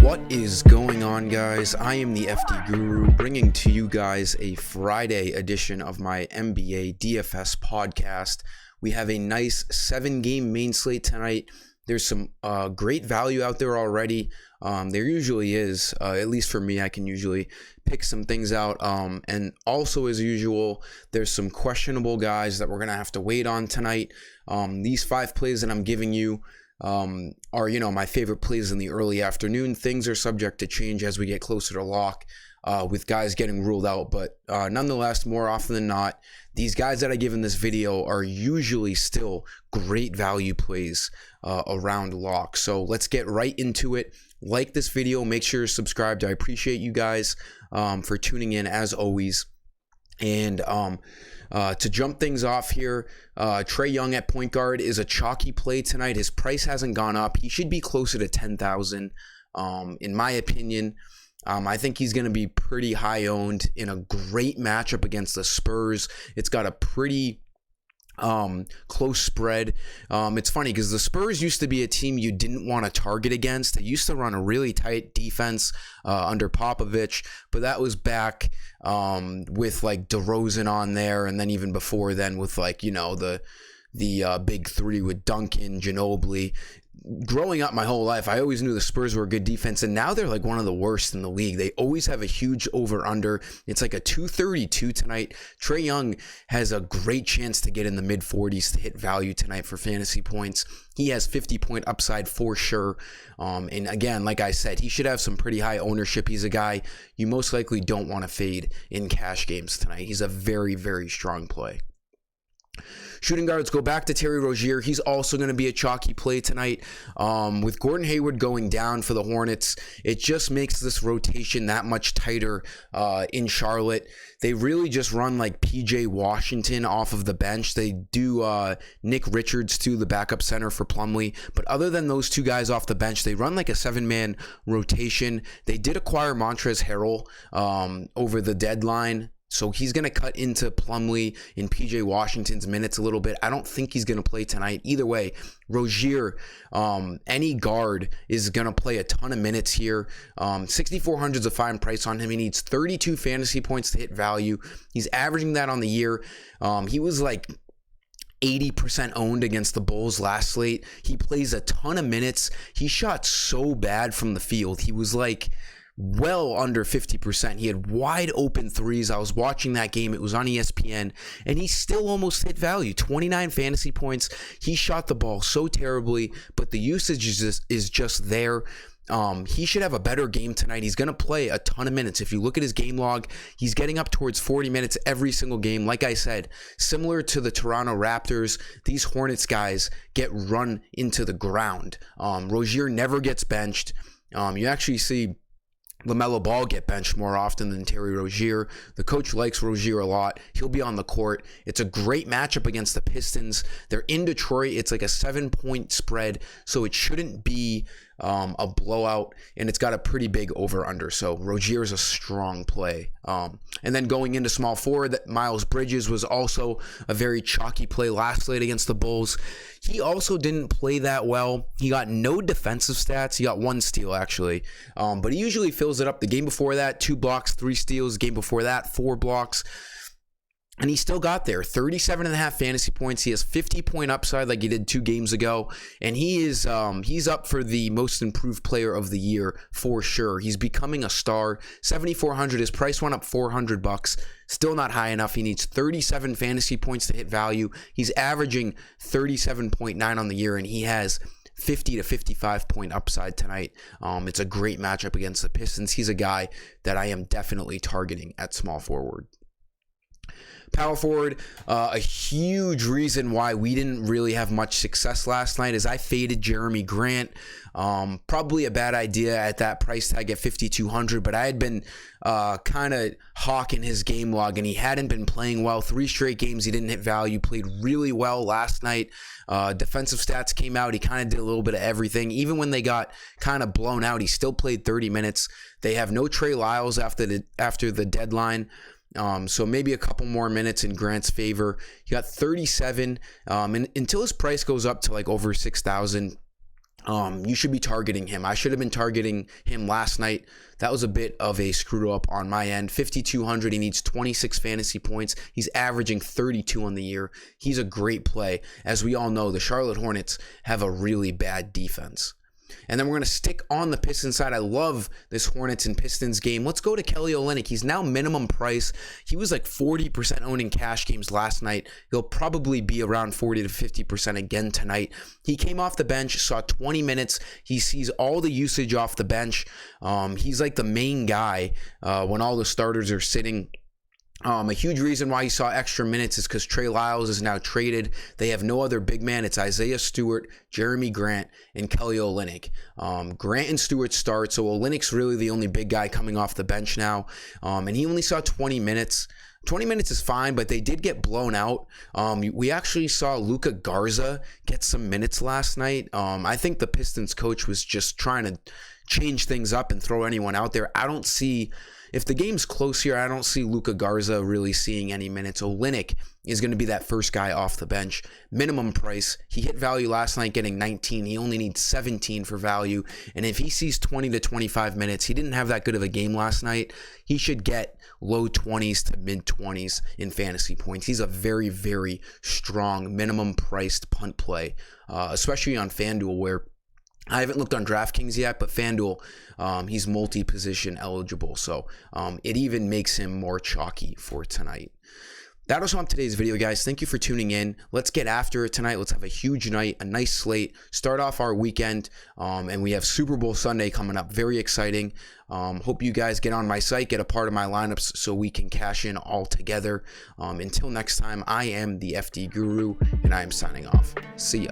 What is going on, guys? I am the FD Guru, bringing to you guys a Friday edition of my NBA DFS podcast. We have a nice 7-game main slate tonight. There's some great value out there already. There usually is, at least for me. I can usually pick some things out. And also, as usual, there's some questionable guys that we're going to have to wait on tonight. These 5 plays that I'm giving you are, my favorite plays in the early afternoon. Things are subject to change as we get closer to lock, with guys getting ruled out. But nonetheless, more often than not, these guys that I give in this video are usually still great value plays around lock. So let's get right into it. Like this video, make sure you're subscribed. I appreciate you guys for tuning in as always. And to jump things off here, Trey Young at point guard is a chalky play tonight. His price hasn't gone up. He should be closer to 10,000 in my opinion. I think he's going to be pretty high owned in a great matchup against the Spurs. It's got a pretty close spread. It's funny because the Spurs used to be a team you didn't want to target against. They used to run a really tight defense under Popovich, but that was back with like DeRozan on there, and then even before then with the big three with Duncan, Ginobili. Growing up my whole life, I always knew the Spurs were a good defense, and now they're like one of the worst in the league. They always have a huge over-under. It's like a 232 tonight. Trey Young has a great chance to get in the mid-40s to hit value tonight for fantasy points. He has 50-point upside for sure. And again, like I said, he should have some pretty high ownership. He's a guy you most likely don't want to fade in cash games tonight. He's a very, very strong play. Shooting guards, go back to Terry Rozier. He's also going to be a chalky play tonight. With Gordon Hayward going down for the Hornets, it just makes this rotation that much tighter in Charlotte. They really just run like PJ Washington off of the bench. They do Nick Richards too, the backup center for Plumlee. But other than those two guys off the bench, they run like a 7-man rotation. They did acquire Montrezl Harrell over the deadline. So he's going to cut into Plumlee in PJ Washington's minutes a little bit. I don't think he's going to play tonight. Either way, Rozier, any guard, is going to play a ton of minutes here. 6,400 is a fine price on him. He needs 32 fantasy points to hit value. He's averaging that on the year. He was like 80% owned against the Bulls last slate. He plays a ton of minutes. He shot so bad from the field. He was like well under 50%. He had wide open threes. I was watching that game. It was on ESPN, and he still almost hit value. 29 fantasy points. He shot the ball so terribly, but the usage is just there. He should have a better game tonight. He's going to play a ton of minutes. If you look at his game log, he's getting up towards 40 minutes every single game. Like I said, similar to the Toronto Raptors, these Hornets guys get run into the ground. Rozier never gets benched. You actually see LaMelo Ball get benched more often than Terry Rozier. The coach likes Rozier a lot. He'll be on the court. It's a great matchup against the Pistons. They're in Detroit. It's like a 7-point spread, so it shouldn't be a blowout, and it's got a pretty big over-under. So Rozier is a strong play. And then going into small forward, that Miles Bridges was also a very chalky play last slate against the Bulls. He also didn't play that well. He got no defensive stats. He got 1 steal, actually. But he usually fills it up. The game before that, 2 blocks, 3 steals. Game before that, 4 blocks. And he still got there. 37.5 fantasy points. He has 50-point upside like he did 2 games ago. And he's up for the most improved player of the year for sure. He's becoming a star. 7,400. His price went up $400. Still not high enough. He needs 37 fantasy points to hit value. He's averaging 37.9 on the year, and he has 50 to 55 point upside tonight. It's a great matchup against the Pistons. He's a guy that I am definitely targeting at small forward. Power forward, a huge reason why we didn't really have much success last night is I faded Jerami Grant. Probably a bad idea at that price tag at 5,200, but I had been kind of hawking his game log, and he hadn't been playing well. 3 straight games he didn't hit value. Played really well last night. Defensive stats came out. He kind of did a little bit of everything. Even when they got kind of blown out, he still played 30 minutes. They have no Trey Lyles after the deadline. So maybe a couple more minutes in Grant's favor. He got 37, and until his price goes up to like over 6,000, you should be targeting him. I should have been targeting him last night. That was a bit of a screw up on my end. 5,200. He needs 26 fantasy points. He's averaging 32 on the year. He's a great play. As we all know, the Charlotte Hornets have a really bad defense. And then we're going to stick on the Pistons side. I love this Hornets and Pistons game. Let's go to Kelly Olynyk. He's now minimum price. He was like 40% owning cash games last night. He'll probably be around 40 to 50% again tonight. He came off the bench, saw 20 minutes. He sees all the usage off the bench. He's like the main guy when all the starters are sitting. A huge reason why he saw extra minutes is because Trey Lyles is now traded. They have no other big man. It's Isaiah Stewart, Jerami Grant, and Kelly Olynyk. Grant and Stewart start, so Olynyk's really the only big guy coming off the bench now. And he only saw 20 minutes. 20 minutes is fine, but they did get blown out. We actually saw Luka Garza get some minutes last night. I think the Pistons coach was just trying to change things up and throw anyone out there. If the game's close here, I don't see Luka Garza really seeing any minutes. Olynyk is going to be that first guy off the bench. Minimum price. He hit value last night getting 19. He only needs 17 for value. And if he sees 20 to 25 minutes, he didn't have that good of a game last night. He should get low 20s to mid 20s in fantasy points. He's a very, very strong minimum priced punt play, especially on FanDuel, where I haven't looked on DraftKings yet, but FanDuel, he's multi-position eligible, so it even makes him more chalky for tonight. That was on today's video, guys. Thank you for tuning in. Let's get after it tonight. Let's have a huge night, a nice slate. Start off our weekend, and we have Super Bowl Sunday coming up. Very exciting. Hope you guys get on my site, get a part of my lineups so we can cash in all together. Until next time, I am the FD Guru, and I am signing off. See ya.